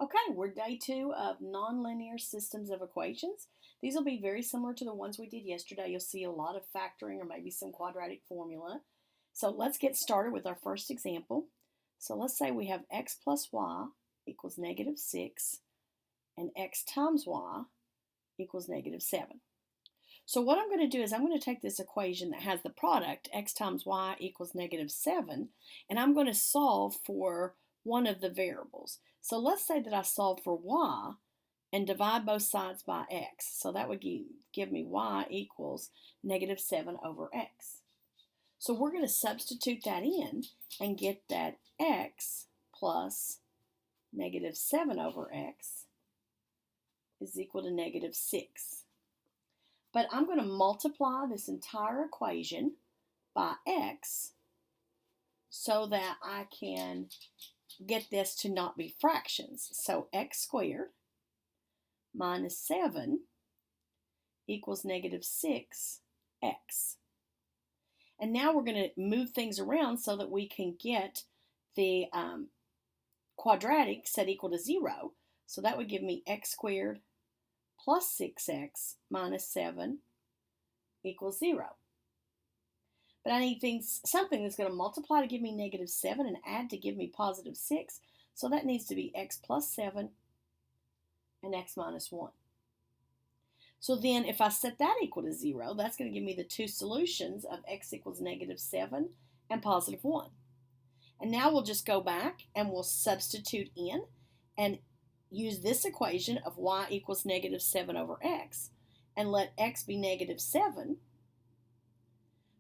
Okay, we're day 2 of nonlinear systems of equations. These will be very similar to the ones we did yesterday. You'll see a lot of factoring or maybe some quadratic formula. So let's get started with our first example. So let's say we have x plus y equals negative 6 and x times y equals negative 7. So what I'm going to do is I'm going to take this equation that has the product x times y equals negative 7, and I'm going to solve for one of the variables. So let's say that I solve for y and divide both sides by x. So that would give me y equals negative 7 over x. So we're going to substitute that in and get that x plus negative 7 over x is equal to negative 6. But I'm going to multiply this entire equation by x so that I can get this to not be fractions. So x squared minus 7 equals negative 6x. And now we're going to move things around so that we can get the quadratic set equal to 0. So that would give me x squared plus 6x minus 7 equals 0. But I need something that's going to multiply to give me negative 7 and add to give me positive 6. So that needs to be x plus 7 and x minus 1. So then if I set that equal to 0, that's going to give me the two solutions of x equals negative 7 and positive 1. And now we'll just go back and we'll substitute in and use this equation of y equals negative 7 over x and let x be negative 7.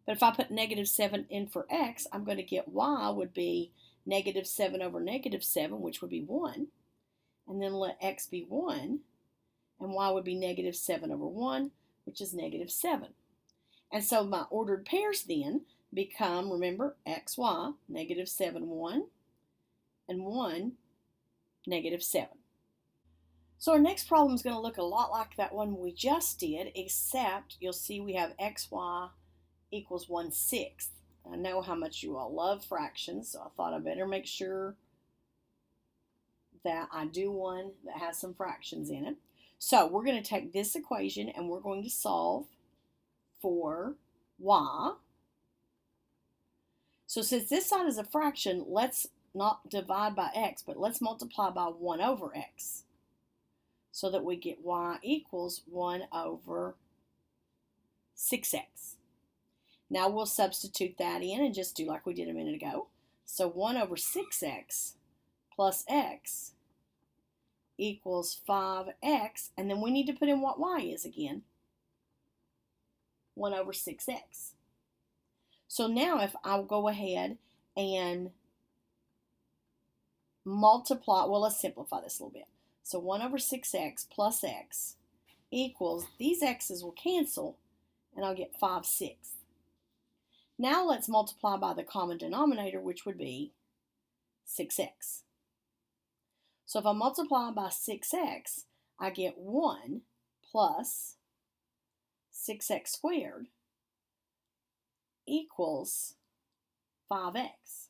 But if I put negative 7 in for x, I'm going to get y would be negative 7 over negative 7, which would be 1. And then let x be 1, and y would be negative 7 over 1, which is negative 7. And so my ordered pairs then become, remember, x, y, negative 7, 1, and 1, negative 7. So our next problem is going to look a lot like that one we just did, except you'll see we have xy equals 1/6. I know how much you all love fractions, so I thought I better make sure that I do one that has some fractions in it. So we're going to take this equation and we're going to solve for y. So since this side is a fraction, let's not divide by x, but let's multiply by 1 over x so that we get y equals 1 over 6x. Now we'll substitute that in and just do like we did a minute ago. So 1 over 6x plus x equals 5x, and then we need to put in what y is again, 1 over 6x. So now if I'll go ahead and multiply, well, let's simplify this a little bit. So 1 over 6x plus x equals, these x's will cancel, and I'll get 5/6. Now let's multiply by the common denominator, which would be 6x. So if I multiply by 6x, I get 1 plus 6x squared equals 5x.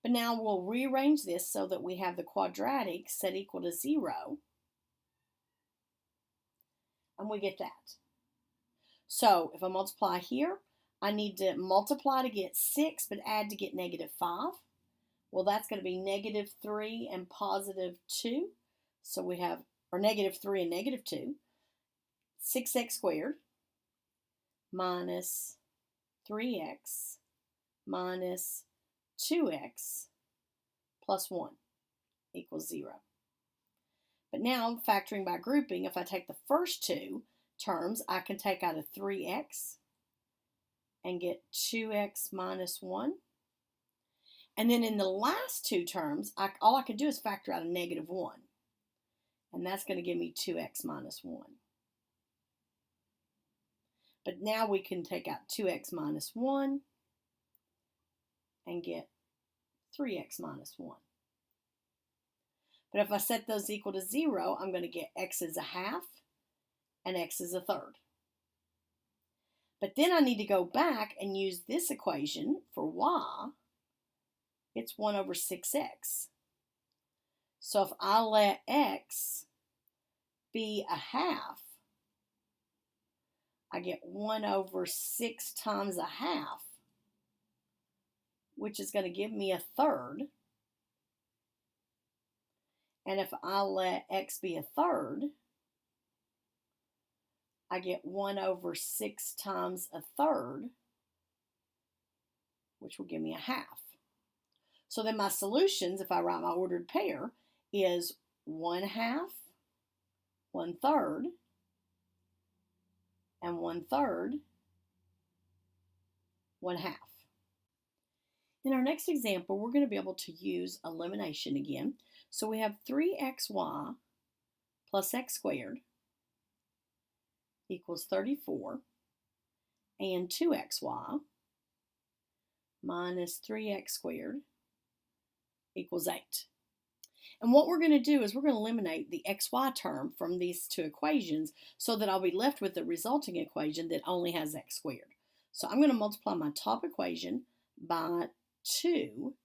But now we'll rearrange this so that we have the quadratic set equal to 0, and we get that. So if I multiply here, I need to multiply to get 6, but add to get negative 5. Well, that's going to be negative 3 and positive 2. So we have, or negative 3 and negative 2. 6x squared minus 3x minus 2x plus 1 equals 0. But now, factoring by grouping, if I take the first two terms, I can take out a 3x and get 2x minus 1. And then in the last two terms, all I can do is factor out a negative 1. And that's going to give me 2x minus 1. But now we can take out 2x minus 1 and get 3x minus 1. But if I set those equal to 0, I'm going to get x is a half and x is a third. But then I need to go back and use this equation for y. It's 1 over 6x. So if I let x be a half, I get 1 over 6 times a half, which is going to give me a third. And if I let x be a third, I get 1 over 6 times a third, which will give me a half. So then my solutions, if I write my ordered pair, is 1/2, 1/3, and 1/3, 1/2. In our next example, we're going to be able to use elimination again. So we have 3xy plus x squared equals 34, and 2xy minus 3x squared equals 8. And what we're going to do is we're going to eliminate the xy term from these two equations so that I'll be left with the resulting equation that only has x squared. So I'm going to multiply my top equation by 2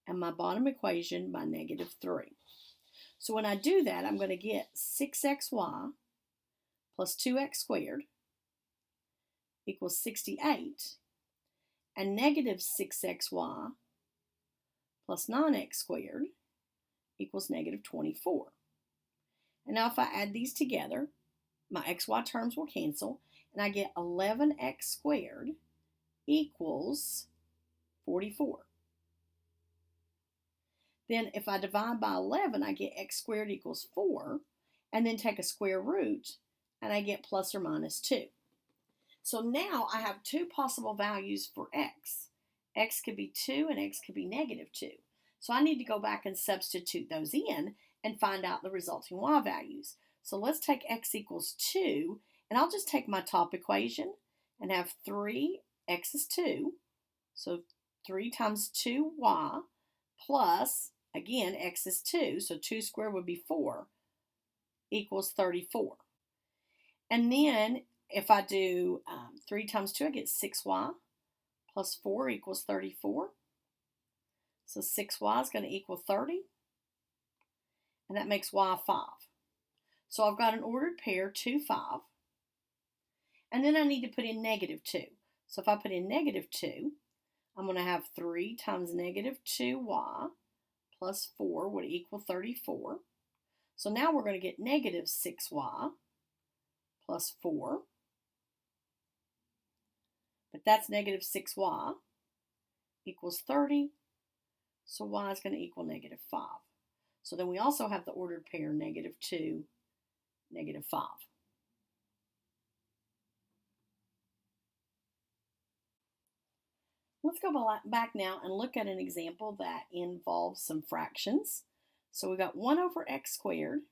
and my bottom equation by -3. So when I do that, I'm going to get 6xy plus 2x squared equals 68, and -6xy plus 9x squared equals -24. And now if I add these together, my xy terms will cancel, and I get 11x squared equals 44. Then if I divide by 11, I get x squared equals 4, and then take a square root, and I get plus or minus 2. So now I have two possible values for x. X could be 2 and x could be -2. So I need to go back and substitute those in and find out the resulting y values. So let's take x equals 2, and I'll just take my top equation and have 3x is 2, so 3 times 2y plus, again, x is 2, so 2 squared would be 4, equals 34. And then if I do 3 times 2, I get 6y plus 4 equals 34. So 6y is going to equal 30, and that makes y 5. So I've got an ordered pair, 2, 5, and then I need to put in -2. So if I put in -2, I'm going to have 3 times -2y plus 4 would equal 34. So now we're going to get -6y plus 4, but that's -6y equals 30. So y is going to equal -5. So then we also have the ordered pair -2, -5. Let's go back now and look at an example that involves some fractions. So we got 1 over x squared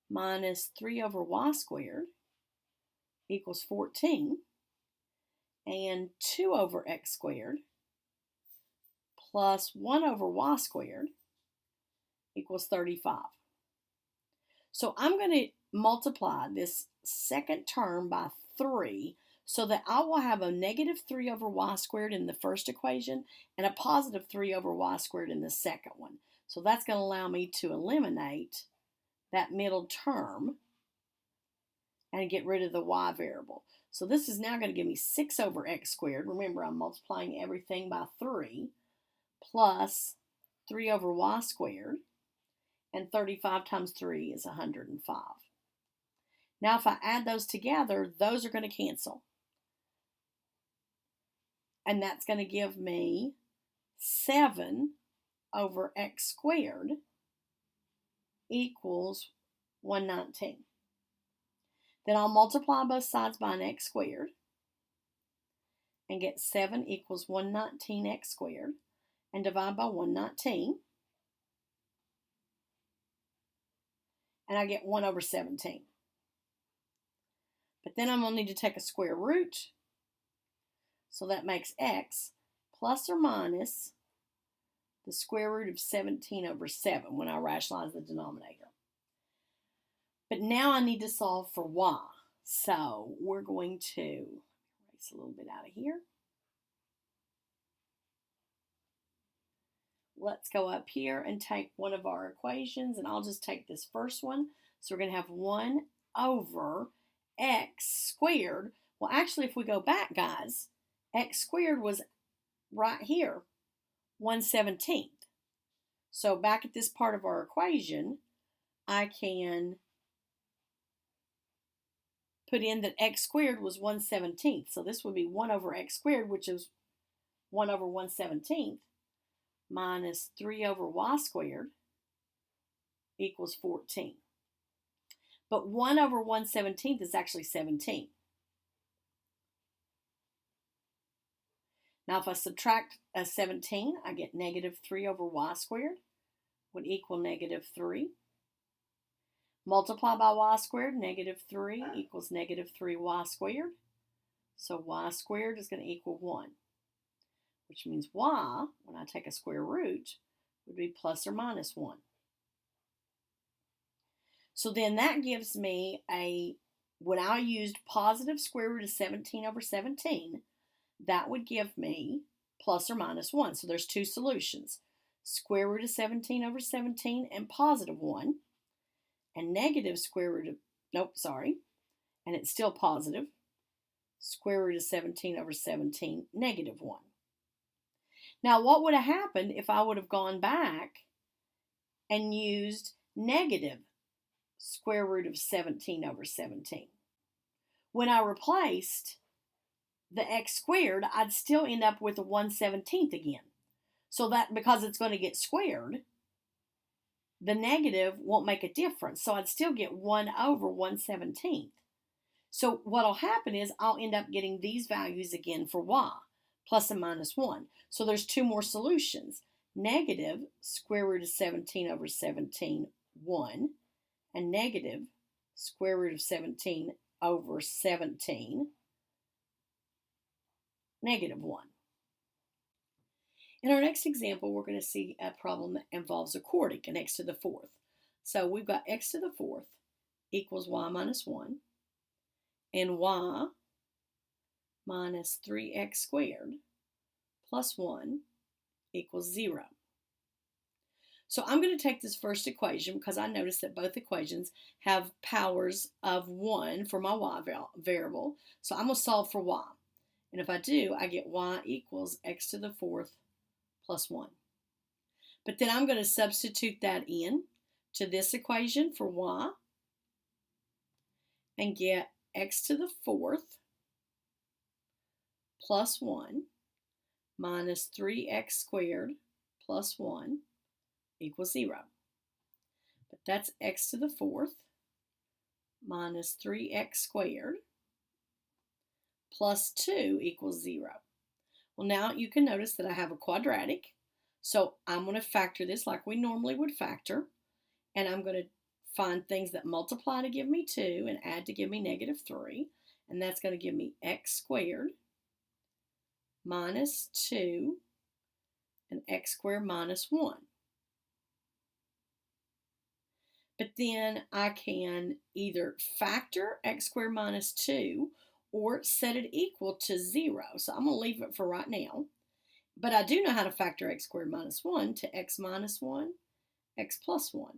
minus 3 over y squared equals 14, and 2 over x squared plus 1 over y squared equals 35. So I'm going to multiply this second term by 3 so that I will have a -3 over y squared in the first equation and a +3 over y squared in the second one. So that's going to allow me to eliminate that middle term and get rid of the y variable. So this is now going to give me 6 over x squared. Remember, I'm multiplying everything by 3 plus 3 over y squared, and 35 times 3 is 105. Now if I add those together, those are going to cancel. And that's going to give me 7 over x squared equals 119. Then I'll multiply both sides by an x squared and get 7 equals 119x squared, and divide by 119, and I get 1 over 17. But then I'm going to need to take a square root, so that makes x plus or minus the square root of 17 over 7 when I rationalize the denominator. But now I need to solve for y. So we're going to erase a little bit out of here. let's go up here and take one of our equations, and I'll just take this first one. So we're going to have 1 over x squared. Well, actually, if we go back, guys, x squared was right here, 1/17. So back at this part of our equation, I can put in that x squared was 1/17. So this would be 1 over x squared, which is 1 over 1/17, minus 3 over y squared equals 14. But 1 over 1/17 is actually 17. Now if I subtract a 17, I get negative 3 over y squared would equal negative 3. Multiply by y squared, negative 3 equals negative 3y squared. So y squared is going to equal 1, which means y, when I take a square root, would be plus or minus 1. So then that gives me when I used positive square root of 17 over 17, that would give me plus or minus 1. So there's two solutions, square root of 17 over 17 and positive 1, and negative square root of, and it's still positive, square root of 17 over 17, negative 1. Now, what would have happened if I would have gone back and used negative square root of 17 over 17? When I replaced the x squared, I'd still end up with a 1/17 again. So that, because it's going to get squared, the negative won't make a difference. So I'd still get 1 over 1/17. So what'll happen is I'll end up getting these values again for y, plus and minus 1. So there's two more solutions. Negative square root of 17 over 17, 1, and negative square root of 17 over 17, negative 1. In our next example, we're going to see a problem that involves a quartic, an x to the fourth. So we've got x to the fourth equals y minus 1, and y minus 3x squared plus 1 equals 0. So I'm going to take this first equation because I noticed that both equations have powers of 1 for my y variable. So I'm going to solve for y. And if I do, I get y equals x to the fourth plus 1. But then I'm going to substitute that in to this equation for y and get x to the fourth plus 1 minus 3x squared plus 1 equals 0. But that's x to the fourth minus 3x squared plus 2 equals 0. Well, now you can notice that I have a quadratic, so I'm going to factor this like we normally would factor, and I'm going to find things that multiply to give me 2 and add to give me negative 3, and that's going to give me x squared minus 2 and x squared minus 1. But then I can either factor x squared minus 2 or set it equal to 0. So I'm going to leave it for right now. But I do know how to factor x squared minus 1 to x minus 1, x plus 1.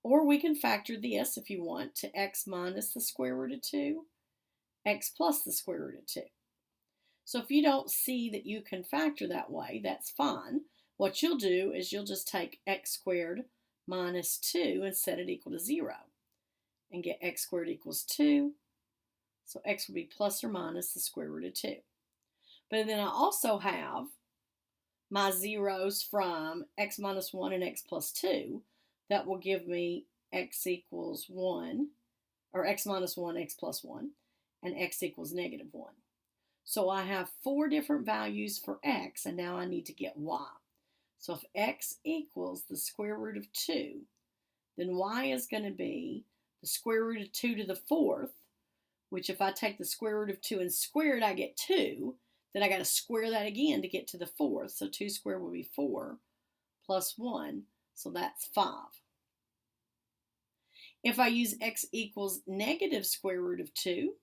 Or we can factor this, if you want, to x minus the square root of 2, x plus the square root of 2. So if you don't see that you can factor that way, that's fine. What you'll do is you'll just take x squared minus 2 and set it equal to 0. And get x squared equals 2. So x will be plus or minus the square root of 2. But then I also have my zeros from x minus 1 and x plus 2. That will give me x equals 1, or x minus 1, x plus 1, and x equals negative 1. So I have 4 different values for x, and now I need to get y. So if x equals the square root of 2, then y is going to be the square root of 2 to the fourth, which if I take the square root of 2 and square it, I get 2. Then I got to square that again to get to the fourth. So 2 squared will be 4 plus 1, so that's 5. If I use x equals negative square root of 2,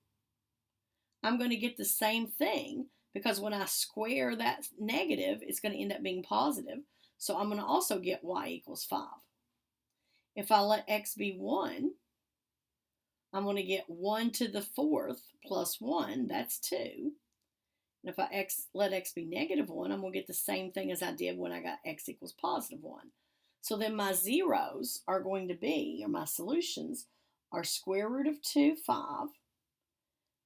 I'm going to get the same thing, because when I square that negative, it's going to end up being positive. So I'm going to also get y equals 5. If I let x be 1, I'm going to get 1 to the 4th plus 1, that's 2. And if I let x be negative 1, I'm going to get the same thing as I did when I got x equals positive 1. So then my zeros are going to be, or my solutions, are square root of 2, 5,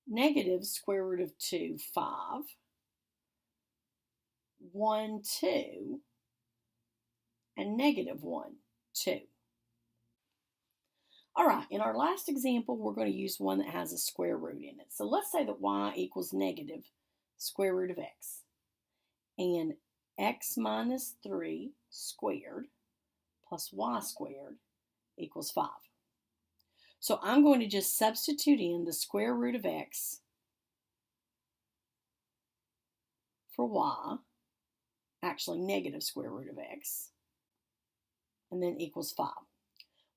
negative square root of 2, 5, 1, 2, and negative 1, 2. All right, in our last example, we're going to use one that has a square root in it. So let's say that y equals negative square root of x. And x minus 3 squared plus y squared equals 5. So I'm going to just substitute in the square root of x for y, actually negative square root of x, and then equals 5.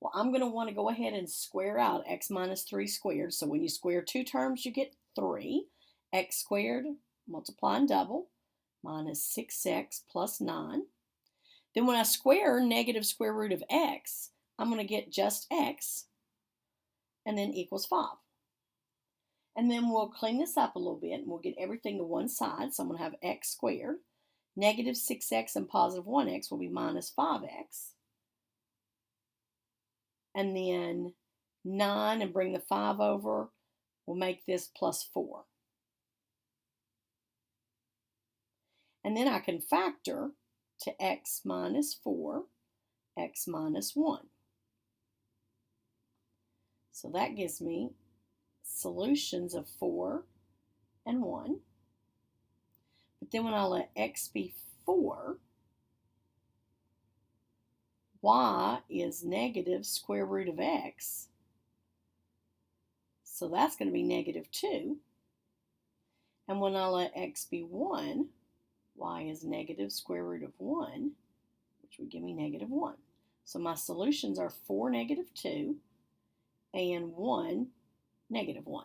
Well, I'm going to want to go ahead and square out x minus 3 squared. So when you square two terms, you get 3. X squared, multiply and double, minus 6x plus 9. Then when I square negative square root of x, I'm going to get just x, and then equals 5. And then we'll clean this up a little bit, and we'll get everything to one side. So I'm going to have x squared. Negative 6x and positive 1x will be minus 5x. And then 9 and bring the 5 over, we'll make this plus 4. And then I can factor to x minus 4, x minus 1. So that gives me solutions of 4 and 1. But then when I let x be 4, y is negative square root of x. So that's going to be negative 2. And when I let x be 1, y is negative square root of 1, which would give me negative 1. So my solutions are 4, negative 2, and 1, negative 1.